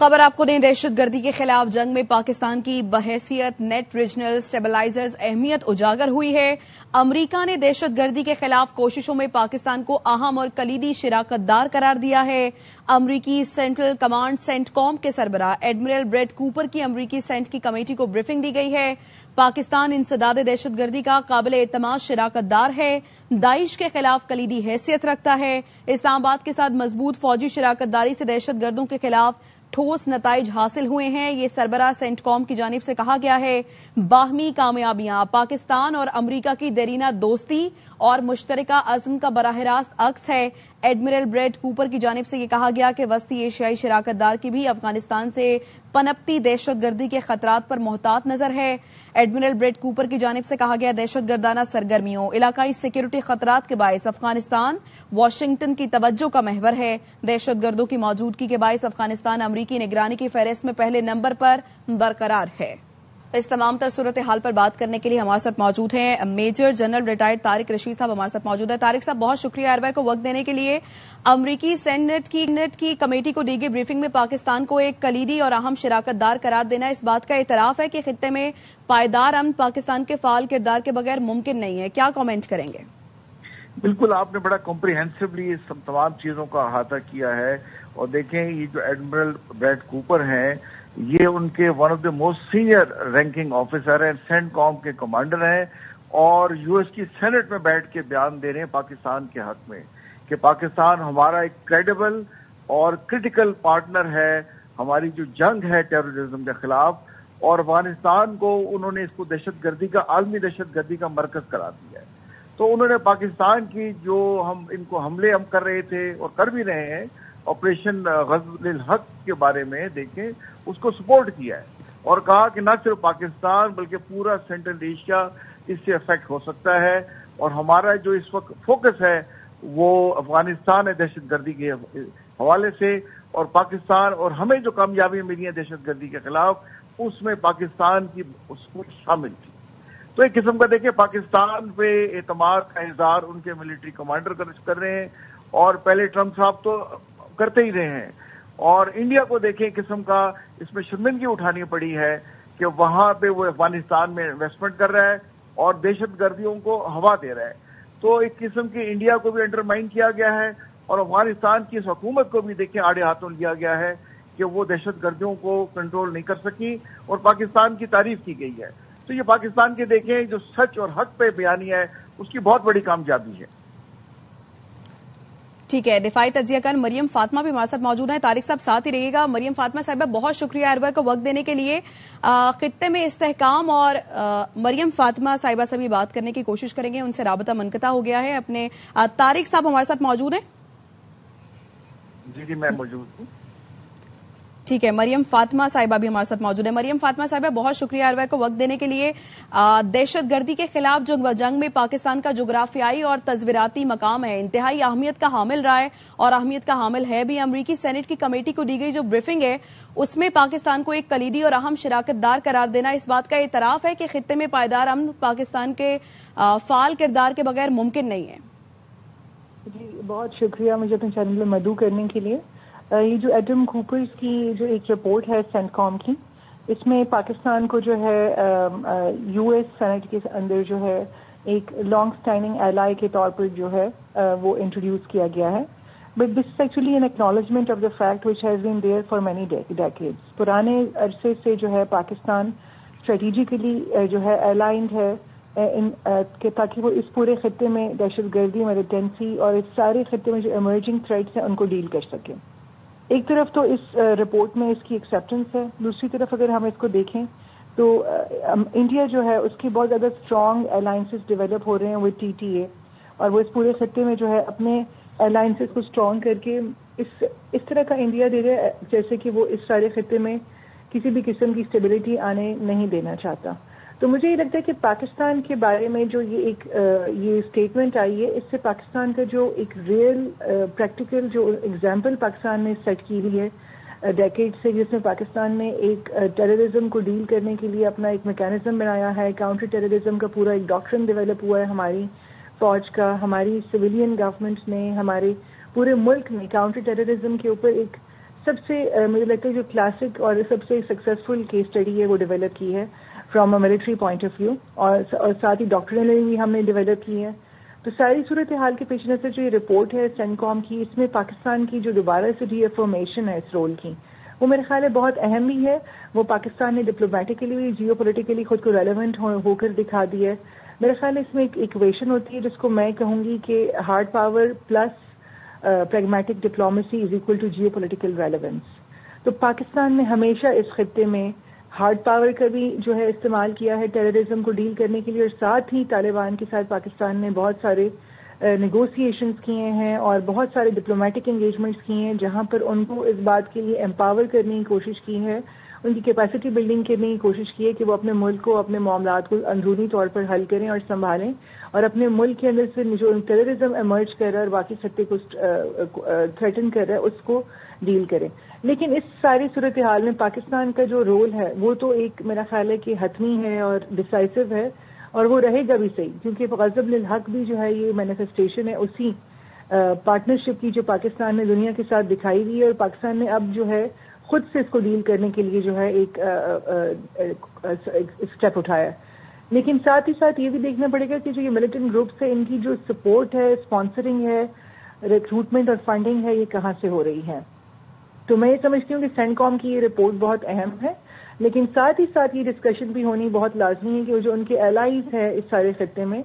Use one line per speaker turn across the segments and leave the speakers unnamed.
خبر آپ کو دیں، دہشت گردی کے خلاف جنگ میں پاکستان کی بحیثیت نیٹ ریجنل اسٹیبلائزرز اہمیت اجاگر ہوئی ہے۔ امریکہ نے دہشت گردی کے خلاف کوششوں میں پاکستان کو اہم اور کلیدی شراکت دار قرار دیا ہے۔ امریکی سینٹرل کمانڈ سینٹ کام کے سربراہ ایڈمرل بریٹ کوپر کی امریکی سینٹ کی کمیٹی کو بریفنگ دی گئی ہے۔ پاکستان انسداد دہشت گردی کا قابل اعتماد شراکت دار ہے، داعش کے خلاف کلیدی حیثیت رکھتا ہے۔ اسلام آباد کے ساتھ مضبوط فوجی شراکت داری سے دہشت گردوں کے خلاف ٹھوس نتائج حاصل ہوئے ہیں، یہ سربراہ سینٹ کام کی جانب سے کہا گیا ہے۔ باہمی کامیابیاں پاکستان اور امریکہ کی دیرینہ دوستی اور مشترکہ عزم کا براہ راست عکس ہے۔ ایڈمرل بریٹ کوپر کی جانب سے یہ کہا گیا کہ وسطی ایشیائی شراکت دار کی بھی افغانستان سے پنپتی دہشت گردی کے خطرات پر محتاط نظر ہے۔ ایڈمرل بریٹ کوپر کی جانب سے کہا گیا دہشت گردانہ سرگرمیوں، علاقائی سیکیورٹی خطرات کے باعث افغانستان واشنگٹن کی توجہ کا محور ہے۔ دہشت گردوں کی موجودگی کے باعث افغانستان امریکی نگرانی کی فہرست میں پہلے نمبر پر برقرار ہے۔ اس تمام تر صورتحال پر بات کرنے کے لیے ہمارے ساتھ موجود ہیں major general retired Tariq Rashid صاحب ہمارے ساتھ موجود ہیں۔ طارق صاحب بہت شکریہ ایئر کو وقت دینے کے لیے۔ امریکی سینٹ کی کمیٹی کو دی گئی بریفنگ میں پاکستان کو ایک کلیدی اور اہم شراکت دار قرار دینا اس بات کا اعتراف ہے کہ خطے میں پائیدار امن پاکستان کے فعال کردار کے بغیر ممکن نہیں ہے، کیا کامنٹ کریں گے؟
بالکل، آپ نے بڑا کمپریہنسولی اس تمام چیزوں کا احاطہ کیا ہے، اور دیکھیں یہ جو ایڈمرل بریٹ کوپر ہیں یہ ان کے one of the most senior ranking officer ہیں، سینٹ کام کے کمانڈر ہیں، اور یو ایس کی سینٹ میں بیٹھ کے بیان دے رہے ہیں پاکستان کے حق میں کہ پاکستان ہمارا ایک کریڈیبل اور کرٹیکل پارٹنر ہے، ہماری جو جنگ ہے ٹیررزم کے خلاف، اور افغانستان کو انہوں نے اس کو دہشت گردی کا عالمی دہشت گردی کا مرکز قرار دیا ہے۔ تو انہوں نے پاکستان کی جو ہم ان کو حملے ہم کر رہے تھے اور کر بھی رہے ہیں آپریشن غزل الحق کے بارے میں دیکھیں، اس کو سپورٹ کیا ہے اور کہا کہ نہ صرف پاکستان بلکہ پورا سینٹرل ایشیا اس سے افیکٹ ہو سکتا ہے، اور ہمارا جو اس وقت فوکس ہے وہ افغانستان ہے دہشت گردی کے حوالے سے، اور پاکستان اور ہمیں جو کامیابی ملی ہے دہشت گردی کے خلاف اس میں پاکستان کی شامل تھی۔ تو ایک قسم کا دیکھیں پاکستان پہ اعتماد کا اظہار ان کے ملٹری کمانڈر کر رہے ہیں، اور پہلے ٹرمپ صاحب تو کرتے ہی رہے ہیں، اور انڈیا کو دیکھیں قسم کا اس میں شرمندگی اٹھانی پڑی ہے کہ وہاں پہ وہ افغانستان میں انویسٹمنٹ کر رہا ہے اور دہشت گردیوں کو ہوا دے رہا ہے۔ تو ایک قسم کی انڈیا کو بھی انڈرمائن کیا گیا ہے، اور افغانستان کی اس حکومت کو بھی دیکھیں آڑے ہاتھوں لیا گیا ہے کہ وہ دہشت گردیوں کو کنٹرول نہیں کر سکی، اور پاکستان کی تعریف کی گئی ہے۔ تو یہ پاکستان کے دیکھیں جو سچ اور حق پہ بیانی ہے اس کی بہت بڑی کامیابی ہے۔
ٹھیک ہے، دفاعی تجزیہ کار مریم فاطمہ بھی ہمارے ساتھ موجود ہیں۔ طارق صاحب ساتھ ہی رہیے گا۔ مریم فاطمہ صاحبہ بہت شکریہ ایئر کو وقت دینے کے لیے۔ خطے میں استحکام اور مریم فاطمہ صاحبہ سے بھی بات کرنے کی کوشش کریں گے، ان سے رابطہ منقطع ہو گیا ہے اپنے۔ طارق صاحب ہمارے ساتھ موجود ہیں؟
جی میں موجود ہوں۔
ٹھیک ہے، مریم فاطمہ صاحبہ بھی ہمارے ساتھ موجود ہے۔ مریم فاطمہ صاحبہ بہت شکریہ ایئر کو وقت دینے کے لیے۔ دہشت گردی کے خلاف جنگ میں پاکستان کا جغرافیائی اور تصویراتی مقام ہے، انتہائی اہمیت کا حامل رہا ہے اور اہمیت کا حامل ہے بھی۔ امریکی سینٹ کی کمیٹی کو دی گئی جو بریفنگ ہے اس میں پاکستان کو ایک کلیدی اور اہم شراکت دار قرار دینا اس بات کا اعتراف ہے کہ خطے میں پائیدار امن پاکستان کے فعال کردار کے بغیر ممکن نہیں ہے۔
جی بہت شکریہ مجھے اپنے چینل میں مدعو کرنے کے لیے۔ یہ جو ایڈم کوپرز کی جو ایک رپورٹ ہے سینٹ کام کی، اس میں پاکستان کو جو ہے یو ایس سینٹ کے اندر جو ہے ایک لانگ اسٹینڈنگ ایلائی کے طور پر جو ہے وہ انٹروڈیوس کیا گیا ہے، but this is actually an acknowledgement of the fact which has been there for many decades. پرانے عرصے سے جو ہے پاکستان اسٹریٹجیکلی جو ہے الائنڈ ہے کہ تاکہ وہ اس پورے خطے میں دہشت گردی، ملیٹنسی اور اس سارے خطے میں جو ایمرجنگ تھریٹس ہیں ان کو ڈیل کر سکے۔ ایک طرف تو اس رپورٹ میں اس کی ایکسیپٹنس ہے، دوسری طرف اگر ہم اس کو دیکھیں تو انڈیا جو ہے اس کی بہت زیادہ اسٹرانگ الائنسز ڈیولپ ہو رہے ہیں ود ٹی ٹی اے، اور وہ اس پورے خطے میں جو ہے اپنے الائنسز کو اسٹرانگ کر کے اس طرح کا انڈیا دے رہا ہے جیسے کہ وہ اس سارے خطے میں کسی بھی قسم کی اسٹیبلٹی آنے نہیں دینا چاہتا۔ تو مجھے یہ لگتا ہے کہ پاکستان کے بارے میں جو یہ اسٹیٹمنٹ آئی ہے اس سے پاکستان کا جو ایک ریئل پریکٹیکل جو ایگزامپل پاکستان نے سیٹ کی ہوئی ہے ڈیکیڈ سے، جس میں پاکستان نے ایک ٹیررزم کو ڈیل کرنے کے لیے اپنا ایک میکینزم بنایا ہے، کاؤنٹر ٹیررزم کا پورا ایک ڈاکٹرن ڈیولپ ہوا ہے ہماری فوج کا، ہماری سویلین گورنمنٹ نے، ہمارے پورے ملک میں کاؤنٹر ٹیررزم کے اوپر ایک سب سے مجھے لگتا ہے جو کلاسک اور سب سے سکسیزفل کیس اسٹڈی ہے وہ ڈیولپ کی ہے from a military point of view, اور ساتھ ہی ڈاکٹرنلی بھی ہم نے ڈیولپ کی ہے. تو ساری صورتحال کے پیش نظر جو یہ رپورٹ ہے سینکوم کی، اس میں پاکستان کی جو دوبارہ سے ری افرمیشن ہے اس رول کی، وہ میرے خیال ہے بہت اہم بھی ہے. وہ پاکستان نے ڈپلومیٹیکلی بھی جیو پولیٹیکلی خود کو ریلیونٹ ہو کر دکھا دیا ہے. میرے خیال ہے اس میں ایک ایکویشن ہوتی ہے جس کو میں کہوں گی کہ hard power plus pragmatic diplomacy is equal to geopolitical relevance. تو پاکستان نے ہمیشہ اس خطے میں ہارڈ پاور کا بھی جو ہے استعمال کیا ہے ٹیررزم کو ڈیل کرنے کے لیے، اور ساتھ ہی طالبان کے ساتھ پاکستان نے بہت سارے نیگوسیشنز کیے ہیں اور بہت سارے ڈپلومیٹک انگیجمنٹس کیے ہیں جہاں پر ان کو اس بات کے لیے امپاور کرنے کی کوشش کی ہے، ان کی کیپیسٹی بلڈنگ کرنے کی کوشش کی ہے کہ وہ اپنے ملک کو، اپنے معاملات کو اندرونی طور پر حل کریں اور سنبھالیں، اور اپنے ملک کے اندر سے جو ٹیررزم ایمرج کر رہا ہے اور باقی خطے کو تھریٹن کر رہا ہے اس کو ڈیل کریں. لیکن اس ساری صورتحال میں پاکستان کا جو رول ہے وہ تو ایک میرا خیال ہے کہ حتمی ہے اور ڈیسائسو ہے، اور وہ رہے گا بھی صحیح، کیونکہ غضب للحق بھی جو ہے یہ مینیفیسٹیشن ہے اسی پارٹنرشپ کی جو پاکستان نے دنیا کے ساتھ دکھائی ہوئی ہے، اور پاکستان نے اب جو ہے خود سے اس کو ڈیل کرنے کے لیے جو ہے ایک اسٹیپ اٹھایا. لیکن ساتھ ہی ساتھ یہ بھی دیکھنا پڑے گا کہ جو یہ ملیٹنٹ گروپس ہے ان کی جو سپورٹ ہے، اسپانسرنگ ہے، ریکروٹمنٹ اور فنڈنگ ہے، یہ کہاں سے ہو رہی ہے. تو میں یہ سمجھتی ہوں کہ سینکوم کی یہ رپورٹ بہت اہم ہے، لیکن ساتھ ہی ساتھ یہ ڈسکشن بھی ہونی بہت لازمی ہے کہ وہ جو ان کے الائز ہے اس سارے خطے میں،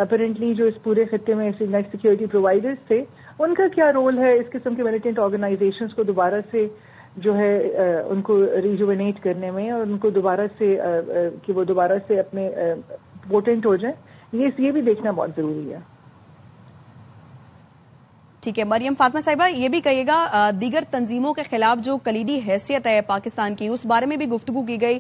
اپیرنٹلی جو اس پورے خطے میں نیٹ سیکورٹی پرووائڈرز تھے، ان کا کیا رول ہے اس قسم کے ملیٹنٹ آرگنائزیشنز کو دوبارہ سے جو ہے ان کو ریجوینیٹ کرنے میں، اور ان کو دوبارہ سے کہ وہ دوبارہ سے اپنے پوٹنٹ ہو جائیں. یہ بھی دیکھنا بہت ضروری ہے.
ٹھیک ہے مریم فاطمہ صاحبہ، یہ بھی کہیے گا دیگر تنظیموں کے خلاف جو کلیدی حیثیت ہے پاکستان کی، اس بارے میں بھی گفتگو کی گئی.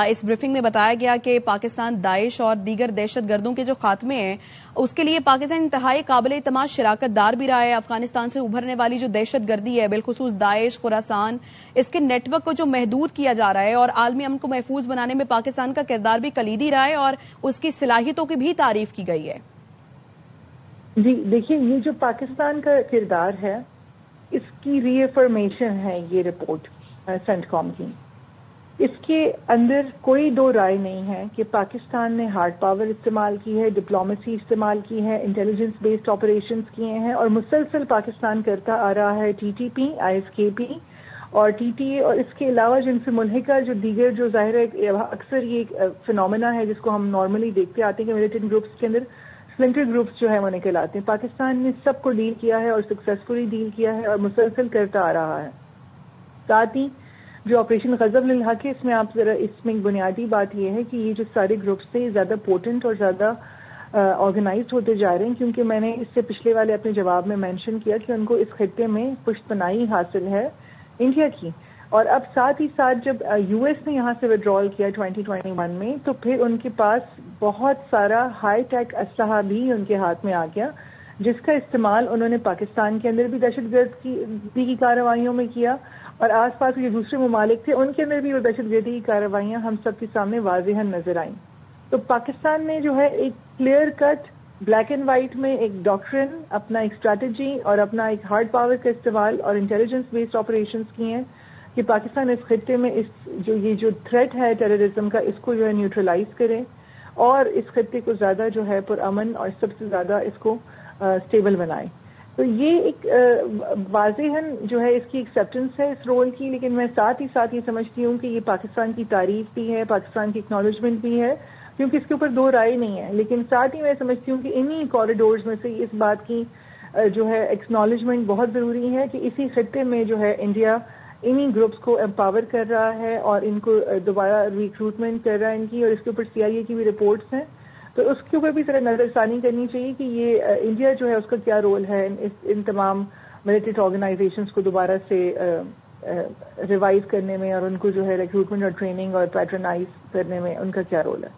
اس بریفنگ میں بتایا گیا کہ پاکستان داعش اور دیگر دہشت گردوں کے جو خاتمے ہیں اس کے لیے پاکستان انتہائی قابل اعتماد شراکت دار بھی رہا ہے. افغانستان سے ابھرنے والی جو دہشت گردی ہے بالخصوص داعش، خراسان، اس کے نیٹ ورک کو جو محدود کیا جا رہا ہے اور عالمی امن کو محفوظ بنانے میں پاکستان کا کردار بھی کلیدی رہا ہے اور اس کی صلاحیتوں کی بھی تعریف کی گئی ہے.
جی دیکھیے، یہ جو پاکستان کا کردار ہے اس کی ری افرمیشن ہے یہ رپورٹ سینٹکام کی. اس کے اندر کوئی دو رائے نہیں ہے کہ پاکستان نے ہارڈ پاور استعمال کی ہے، ڈپلومیسی استعمال کی ہے، انٹیلیجنس بیسڈ آپریشنز کیے ہیں، اور مسلسل پاکستان کرتا آ رہا ہے T T P, I S کے پی اور ٹی ٹی اے، اور اس کے علاوہ جن سے ملحقہ جو دیگر جو ظاہر ہے اکثر یہ فنومینا ہے جس کو ہم نارملی دیکھتے آتے ہیں کہ ملیٹنٹ گروپس کے اندر سپلنٹر گروپس جو ہے وہ نکل آتے ہیں. پاکستان نے سب کو ڈیل کیا ہے اور سکسیسفلی ڈیل کیا ہے اور مسلسل کرتا آ رہا ہے. ساتھ ہی جو آپریشن غضب للحق ہے، اس میں آپ ذرا اس میں ایک بنیادی بات یہ ہے کہ یہ جو سارے گروپس تھے زیادہ پوٹنٹ اور زیادہ آرگنائزڈ ہوتے جا رہے ہیں، کیونکہ میں نے اس سے پچھلے والے اپنے جواب میں مینشن کیا کہ ان کو اس خطے میں پشت پناہی حاصل ہے انڈیا کی. اور اب ساتھ ہی ساتھ جب یو ایس نے یہاں سے ودرال کیا 2021 میں، تو پھر ان کے پاس بہت سارا ہائی ٹیک اسلحہ بھی ان کے ہاتھ میں آ گیا، جس کا استعمال انہوں نے پاکستان کے اندر بھی دہشت گردی کی کارروائیوں میں کیا، اور آس پاس جو دوسرے ممالک تھے ان کے اندر بھی وہ دہشت گردی کی کارروائیاں ہم سب کے سامنے واضح نظر آئیں. تو پاکستان نے جو ہے ایک clear cut black and white میں ایک ڈاکٹرن، اپنا ایک اسٹریٹجی اور اپنا ایک ہارڈ پاور کا استعمال اور انٹیلیجنس بیسڈ آپریشنز کیے ہیں کہ پاکستان اس خطے میں یہ جو تھریٹ ہے ٹیررزم کا، اس کو جو ہے نیوٹرلائز کرے اور اس خطے کو زیادہ جو ہے پرامن اور سب سے زیادہ اس کو اسٹیبل بنائے. تو یہ ایک واضح جو ہے اس کی ایکسیپٹنس ہے اس رول کی. لیکن میں ساتھ ہی ساتھ یہ سمجھتی ہوں کہ یہ پاکستان کی تعریف بھی ہے، پاکستان کی اکنالجمنٹ بھی ہے، کیونکہ اس کے اوپر دو رائے نہیں ہے. لیکن ساتھ ہی میں سمجھتی ہوں کہ انہی کوریڈورز میں سے اس بات کی جو ہے ایکنالجمنٹ بہت ضروری ہے کہ اسی خطے میں جو ہے انڈیا انہی گروپس کو امپاور کر رہا ہے اور ان کو دوبارہ ریکروٹمنٹ کر رہا ہے ان کی، اور اس کے اوپر سی آئی اے کی بھی رپورٹس ہیں. تو اس کے اوپر بھی ذرا نظر ثانی کرنی چاہیے کہ یہ انڈیا جو ہے اس کا کیا رول ہے ان تمام ملیٹنٹ آرگنائزیشنز کو دوبارہ سے ریوائز کرنے میں، اور ان کو جو ہے ریکروٹمنٹ اور ٹریننگ اور پیٹرنائز کرنے میں ان کا کیا رول ہے.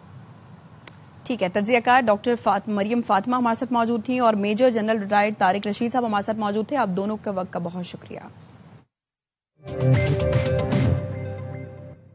ٹھیک ہے، تجزیہ کار ڈاکٹر مریم فاطمہ ہمارے ساتھ موجود تھیں اور major general retired Tariq Rashid صاحب ہمارے ساتھ موجود تھے. آپ دونوں کے وقت کا بہت شکریہ.